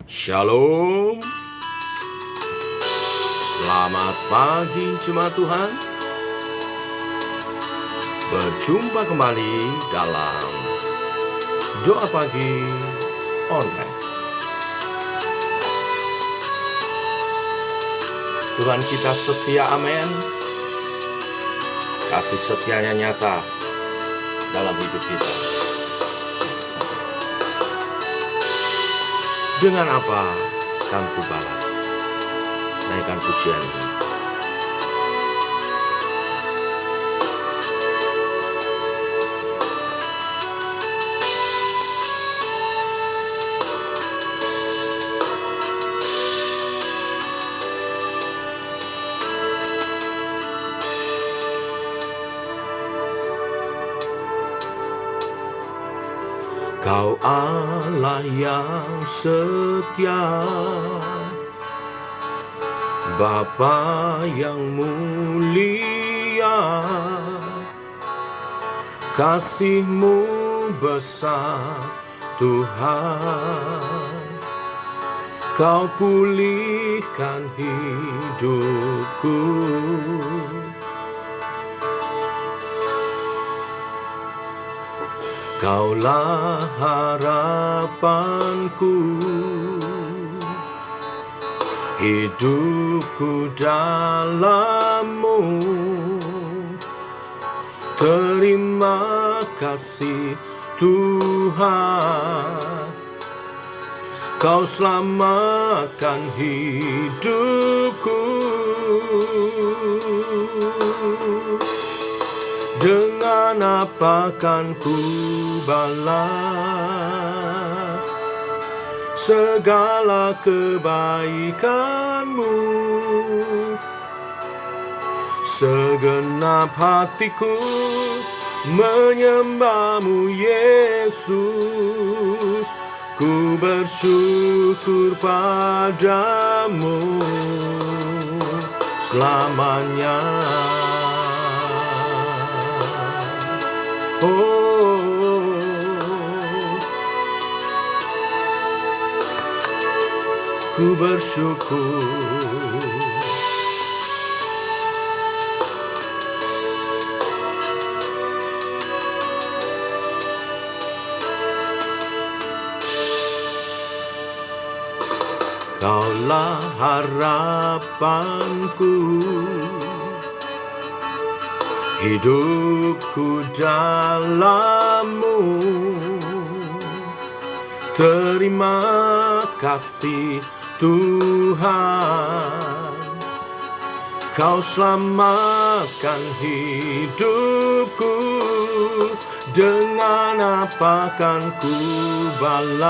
Shalom. Selamat pagi jemaat Tuhan. Berjumpa kembali dalam doa pagi online. Tuhan kita setia, amin. Kasih setianya nyata dalam hidup kita. Dengan apa akan ku balas? Naikkan pujian ini. Kau Allah yang setia, Bapa yang mulia, kasih-Mu besar Tuhan. Kau pulihkan hidupku. Kaulah harapanku, hidupku dalam-Mu. Terima kasih Tuhan, Kau selamatkan hidupku. Dengan apa kan ku balas segala kebaikan-Mu? Segenap hatiku menyembah-Mu, Yesus. Ku bersyukur padamu selamanya. Ku bersyukur. Kaulah harapanku, hidupku dalam-Mu. Terima kasih Tuhan, Kau selamatkan hidupku. Dengan apa kan ku balas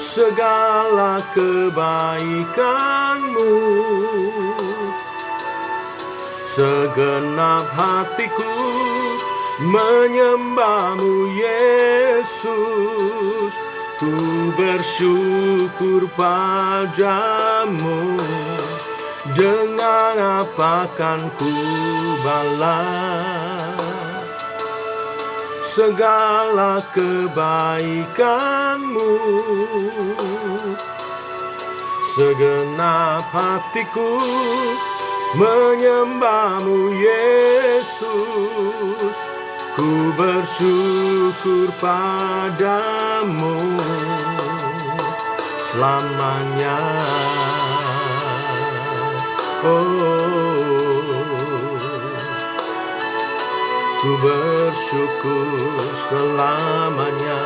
segala kebaikan-Mu? Segenap hatiku menyembah-Mu, Yesus. Ku bersyukur padamu. Dengan apa kan ku balas segala kebaikan-Mu? Segenap hatiku menyembah-Mu, Yesus. Ku bersyukur padamu selamanya. Ku bersyukur selamanya.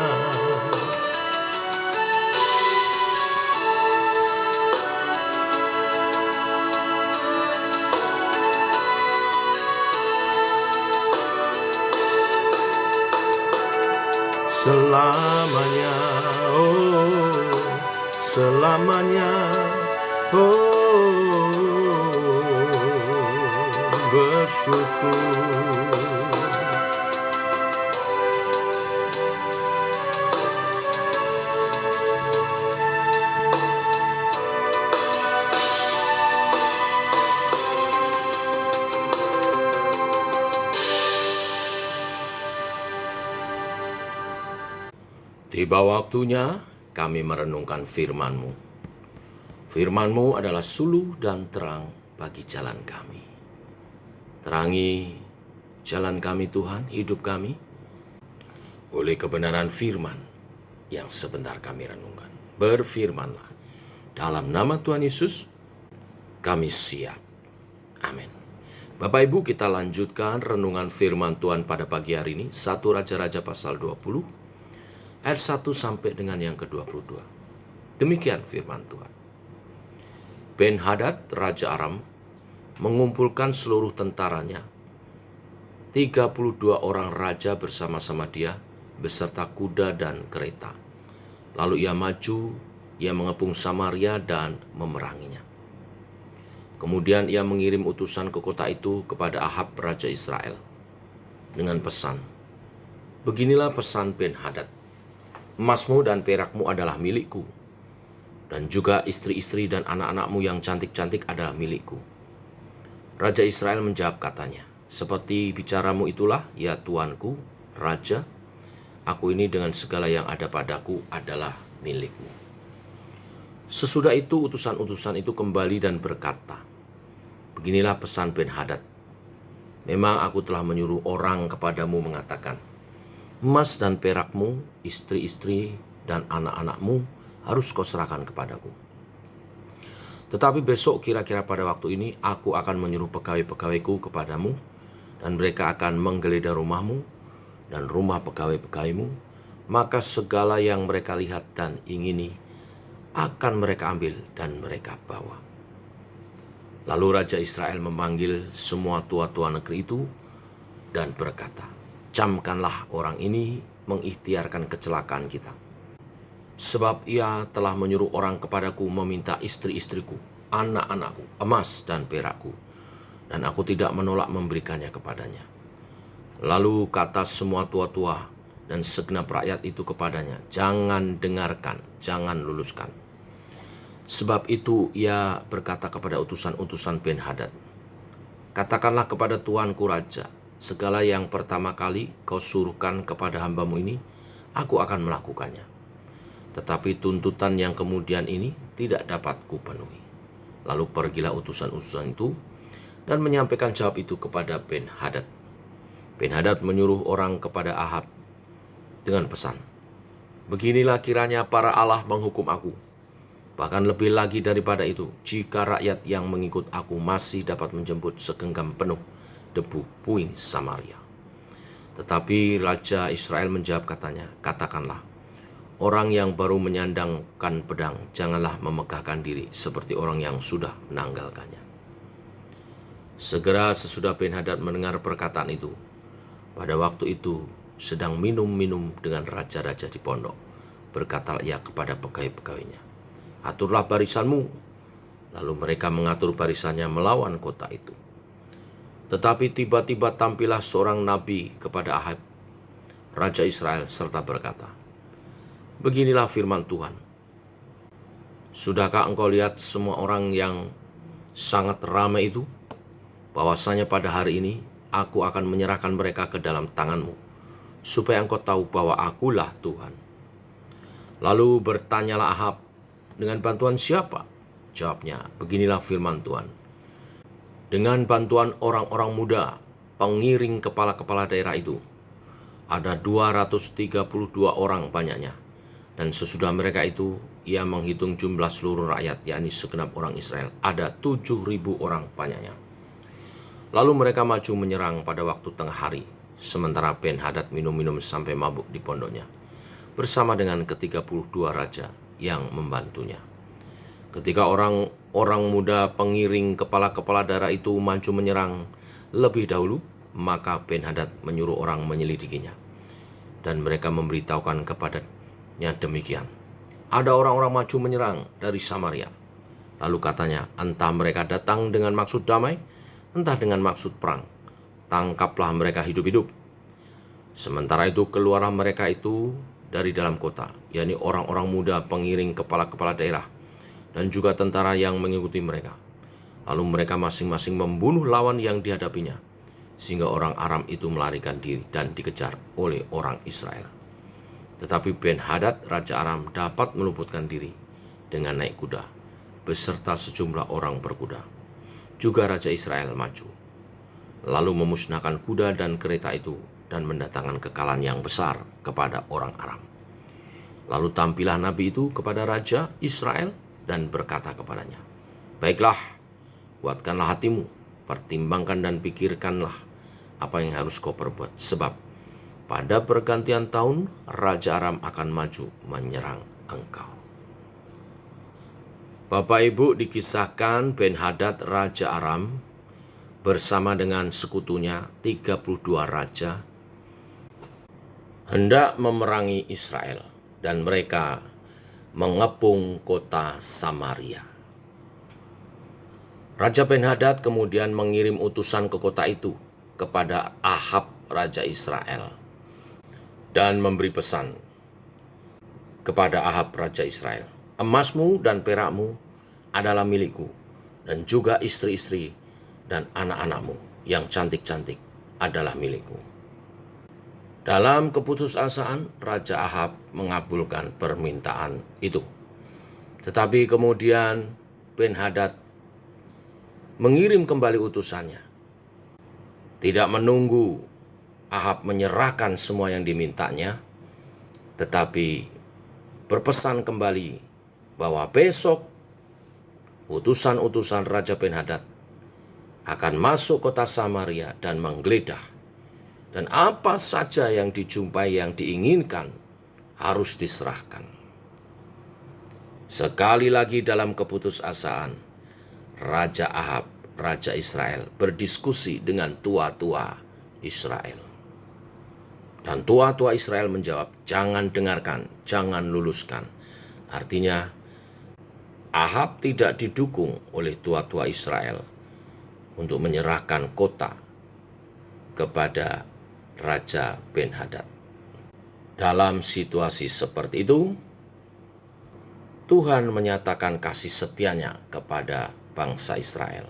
Selamanya, selamanya, bersyukur. Tiba waktunya kami merenungkan firman-Mu. Firman-Mu adalah suluh dan terang bagi jalan kami. Terangi jalan kami Tuhan, hidup kami, oleh kebenaran firman yang sebentar kami renungkan. Berfirmanlah. Dalam nama Tuhan Yesus, kami siap. Amin. Bapak Ibu, kita lanjutkan renungan firman Tuhan pada pagi hari ini. 1 Raja-Raja pasal 20, ayat 1 sampai dengan yang ke-22. Demikian firman Tuhan. Ben-Hadad, Raja Aram, mengumpulkan seluruh tentaranya. 32 orang raja bersama-sama dia, beserta kuda dan kereta. Lalu ia maju, ia mengepung Samaria dan memeranginya. Kemudian ia mengirim utusan ke kota itu kepada Ahab Raja Israel dengan pesan, "Beginilah pesan Ben-Hadad, emasmu dan perakmu adalah milikku, dan juga istri-istri dan anak-anakmu yang cantik-cantik adalah milikku." Raja Israel menjawab katanya, "Seperti bicaramu itulah, ya tuanku, Raja, aku ini dengan segala yang ada padaku adalah milikmu." Sesudah itu utusan-utusan itu kembali dan berkata, "Beginilah pesan Ben-Hadad, memang aku telah menyuruh orang kepadamu mengatakan, emas dan perakmu, istri-istri dan anak-anakmu harus kau serahkan kepadaku. Tetapi besok kira-kira pada waktu ini aku akan menyuruh pegawai-pegawaiku kepadamu, dan mereka akan menggeledah rumahmu dan rumah pegawai-pegawaimu, maka segala yang mereka lihat dan ingini akan mereka ambil dan mereka bawa." Lalu Raja Israel memanggil semua tua-tua negeri itu dan berkata, "Camkanlah orang ini mengikhtiarkan kecelakaan kita. Sebab ia telah menyuruh orang kepadaku meminta istri-istriku, anak-anakku, emas dan perakku, dan aku tidak menolak memberikannya kepadanya." Lalu kata semua tua-tua dan segenap rakyat itu kepadanya, "Jangan dengarkan, jangan luluskan." Sebab itu ia berkata kepada utusan-utusan Ben-Hadad, "Katakanlah kepada tuanku raja, segala yang pertama kali kau suruhkan kepada hambamu ini, aku akan melakukannya. Tetapi tuntutan yang kemudian ini tidak dapat kupenuhi." Lalu pergilah utusan-utusan itu dan menyampaikan jawab itu kepada Ben-Hadad. Ben-Hadad menyuruh orang kepada Ahab dengan pesan, "Beginilah kiranya para Allah menghukum aku. Bahkan lebih lagi daripada itu, jika rakyat yang mengikut aku masih dapat menjemput segenggam penuh debu puing Samaria." Tetapi Raja Israel menjawab katanya, "Katakanlah, orang yang baru menyandangkan pedang, janganlah memegahkan diri seperti orang yang sudah menanggalkannya." Segera sesudah Ben-Hadad mendengar perkataan itu, pada waktu itu sedang minum-minum dengan raja-raja di pondok, berkatalah ia kepada pegawai-pegawainya, "Aturlah barisanmu." Lalu mereka mengatur barisannya melawan kota itu. Tetapi tiba-tiba tampillah seorang nabi kepada Ahab, Raja Israel, serta berkata, "Beginilah firman Tuhan, sudahkah engkau lihat semua orang yang sangat ramai itu? Bahwasanya pada hari ini aku akan menyerahkan mereka ke dalam tanganmu, supaya engkau tahu bahwa akulah Tuhan." Lalu bertanyalah Ahab, "Dengan bantuan siapa?" Jawabnya, "Beginilah firman Tuhan, dengan bantuan orang-orang muda, pengiring kepala-kepala daerah itu. Ada 232 orang banyaknya. Dan sesudah mereka itu, ia menghitung jumlah seluruh rakyat, yakni segenap orang Israel. Ada 7.000 orang banyaknya. Lalu mereka maju menyerang pada waktu tengah hari, sementara Ben-Hadad minum-minum sampai mabuk di pondoknya, bersama dengan ke-32 raja yang membantunya. Ketika orang muda pengiring kepala-kepala daerah itu maju menyerang lebih dahulu, maka Ben-Hadad menyuruh orang menyelidikinya. Dan mereka memberitahukan kepadanya demikian, "Ada orang-orang maju menyerang dari Samaria." Lalu katanya, "Entah mereka datang dengan maksud damai, entah dengan maksud perang. Tangkaplah mereka hidup-hidup." Sementara itu keluarlah mereka itu dari dalam kota, yakni orang-orang muda pengiring kepala-kepala daerah, dan juga tentara yang mengikuti mereka. Lalu mereka masing-masing membunuh lawan yang dihadapinya, sehingga orang Aram itu melarikan diri dan dikejar oleh orang Israel. Tetapi Ben-Hadad Raja Aram dapat meluputkan diri dengan naik kuda beserta sejumlah orang berkuda. Juga Raja Israel maju, lalu memusnahkan kuda dan kereta itu dan mendatangkan kekalahan yang besar kepada orang Aram. Lalu tampillah nabi itu kepada Raja Israel dan berkata kepadanya, "Baiklah, kuatkanlah hatimu, pertimbangkan dan pikirkanlah apa yang harus kau perbuat, sebab pada pergantian tahun Raja Aram akan maju menyerang engkau." Bapak Ibu, dikisahkan Ben-Hadad Raja Aram bersama dengan sekutunya 32 raja hendak memerangi Israel, dan mereka mengepung kota Samaria. Raja Ben-Hadad kemudian mengirim utusan ke kota itu kepada Ahab Raja Israel dan memberi pesan kepada Ahab Raja Israel, "Emasmu dan perakmu adalah milikku, dan juga istri-istri dan anak-anakmu yang cantik-cantik adalah milikku." Dalam keputusasaan, Raja Ahab mengabulkan permintaan itu. Tetapi kemudian Ben-Hadad mengirim kembali utusannya. Tidak menunggu Ahab menyerahkan semua yang dimintanya, tetapi berpesan kembali bahwa besok utusan-utusan Raja Ben-Hadad akan masuk kota Samaria dan menggeledah. Dan apa saja yang dijumpai yang diinginkan harus diserahkan. Sekali lagi dalam keputusasaan, Raja Ahab, Raja Israel, berdiskusi dengan tua-tua Israel. Dan tua-tua Israel menjawab, "Jangan dengarkan, jangan luluskan." Artinya, Ahab tidak didukung oleh tua-tua Israel untuk menyerahkan kota kepada Raja Ben-Hadad. Dalam situasi seperti itu, Tuhan menyatakan kasih setianya kepada bangsa Israel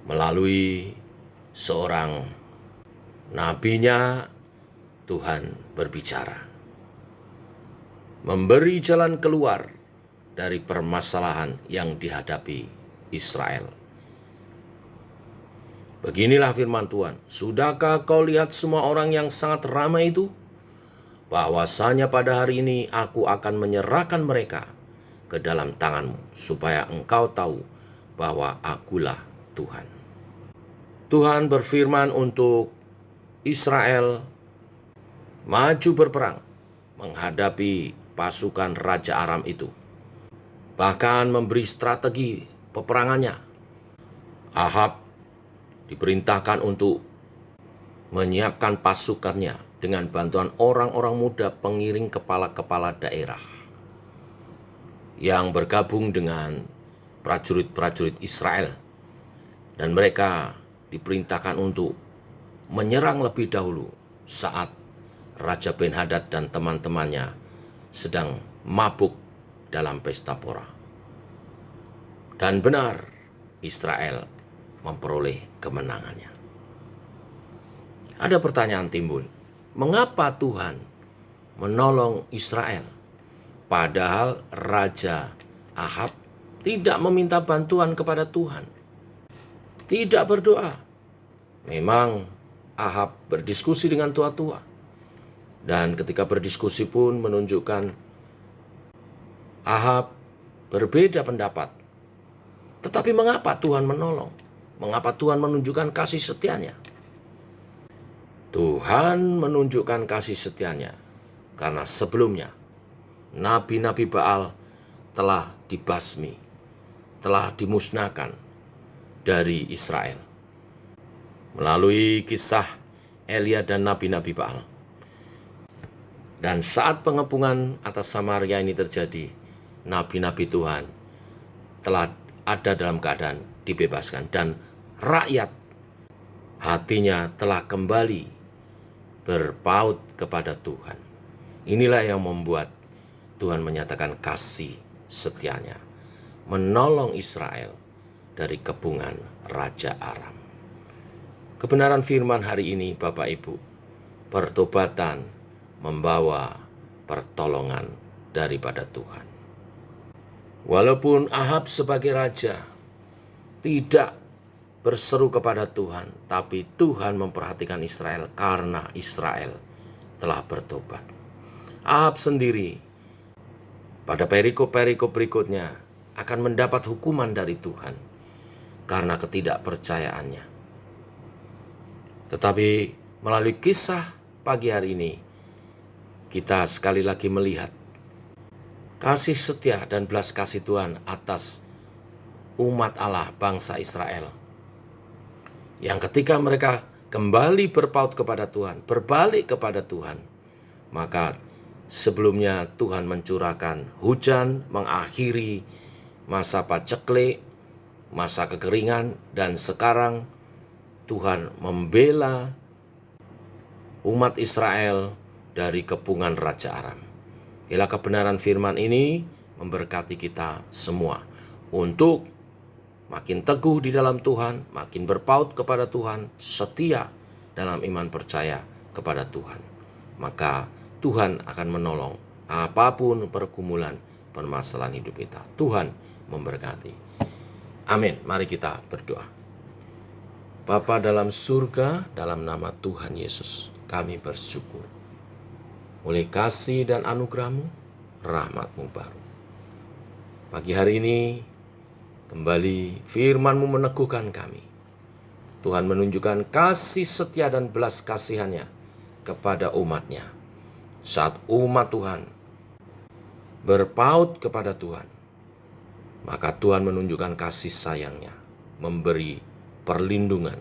melalui seorang nabinya. Tuhan berbicara, memberi jalan keluar dari permasalahan yang dihadapi Israel. Beginilah firman Tuhan, "Sudahkah kau lihat semua orang yang sangat ramai itu? Bahwasanya pada hari ini aku akan menyerahkan mereka ke dalam tanganmu, supaya engkau tahu bahwa akulah Tuhan." Tuhan berfirman untuk Israel maju berperang menghadapi pasukan Raja Aram itu. Bahkan memberi strategi peperangannya. Ahab diperintahkan untuk menyiapkan pasukannya dengan bantuan orang-orang muda pengiring kepala-kepala daerah yang bergabung dengan prajurit-prajurit Israel. Dan mereka diperintahkan untuk menyerang lebih dahulu saat Raja Ben-Hadad dan teman-temannya sedang mabuk dalam pesta pora. Dan benar, Israel memperoleh kemenangannya. Ada pertanyaan timbul, mengapa Tuhan menolong Israel padahal Raja Ahab tidak meminta bantuan kepada Tuhan, tidak berdoa? Memang Ahab berdiskusi dengan tua-tua, dan ketika berdiskusi pun menunjukkan Ahab berbeda pendapat. Tetapi mengapa Tuhan menolong? Mengapa Tuhan menunjukkan kasih setianya? Tuhan menunjukkan kasih setianya karena sebelumnya nabi-nabi Baal telah dibasmi, telah dimusnahkan dari Israel melalui kisah Elia dan nabi-nabi Baal. Dan saat pengepungan atas Samaria ini terjadi, nabi-nabi Tuhan telah ada dalam keadaan dibebaskan, dan rakyat hatinya telah kembali berpaut kepada Tuhan. Inilah yang membuat Tuhan menyatakan kasih setianya, menolong Israel dari kepungan Raja Aram. Kebenaran firman hari ini, Bapak Ibu, pertobatan membawa pertolongan daripada Tuhan. Walaupun Ahab sebagai raja tidak berseru kepada Tuhan, tapi Tuhan memperhatikan Israel karena Israel telah bertobat. Ahab sendiri pada perikop-perikop berikutnya akan mendapat hukuman dari Tuhan karena ketidakpercayaannya. Tetapi melalui kisah pagi hari ini, kita sekali lagi melihat kasih setia dan belas kasih Tuhan atas umat Allah bangsa Israel. Yang ketika mereka kembali berpaut kepada Tuhan, berbalik kepada Tuhan, maka sebelumnya Tuhan mencurahkan hujan, mengakhiri masa paceklik, masa kekeringan, dan sekarang Tuhan membela umat Israel dari kepungan Raja Aram. Bila kebenaran firman ini memberkati kita semua untuk makin teguh di dalam Tuhan, makin berpaut kepada Tuhan, setia dalam iman percaya kepada Tuhan. Maka Tuhan akan menolong apapun pergumulan permasalahan hidup kita. Tuhan memberkati. Amin. Mari kita berdoa. Bapa dalam surga, dalam nama Tuhan Yesus, kami bersyukur oleh kasih dan anugerah-Mu, rahmat-Mu baru. Pagi hari ini, kembali firman-Mu meneguhkan kami. Tuhan menunjukkan kasih setia dan belas kasihan-Nya kepada umat-Nya. Saat umat Tuhan berpaut kepada Tuhan, maka Tuhan menunjukkan kasih sayang-Nya, memberi perlindungan,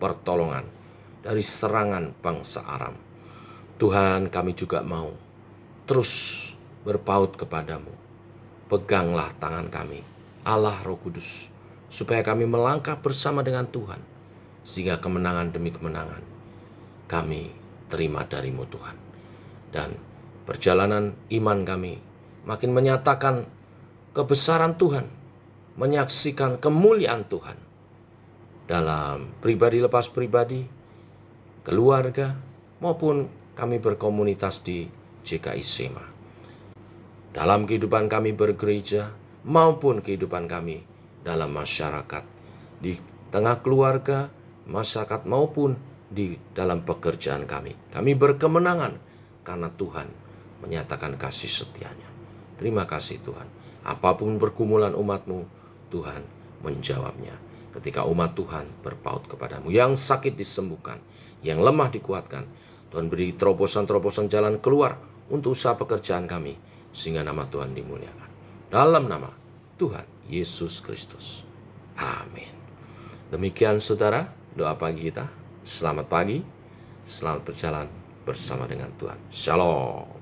pertolongan dari serangan bangsa Aram. Tuhan, kami juga mau terus berpaut kepadamu. Peganglah tangan kami, Allah Roh Kudus, supaya kami melangkah bersama dengan Tuhan, sehingga kemenangan demi kemenangan kami terima darimu Tuhan. Dan perjalanan iman kami makin menyatakan kebesaran Tuhan, menyaksikan kemuliaan Tuhan dalam pribadi lepas pribadi, keluarga, maupun kami berkomunitas di JKI Sema. Dalam kehidupan kami bergereja maupun kehidupan kami dalam masyarakat, di tengah keluarga, masyarakat maupun di dalam pekerjaan kami. Kami berkemenangan karena Tuhan menyatakan kasih setia-Nya. Terima kasih Tuhan. Apapun pergumulan umat-Mu, Tuhan menjawabnya. Ketika umat Tuhan berpaut kepadamu, yang sakit disembuhkan, yang lemah dikuatkan, Tuhan beri terobosan-terobosan jalan keluar untuk usaha pekerjaan kami, sehingga nama Tuhan dimuliakan. Dalam nama Tuhan Yesus Kristus. Amin. Demikian saudara, doa pagi kita. Selamat pagi, selamat berjalan bersama dengan Tuhan. Shalom.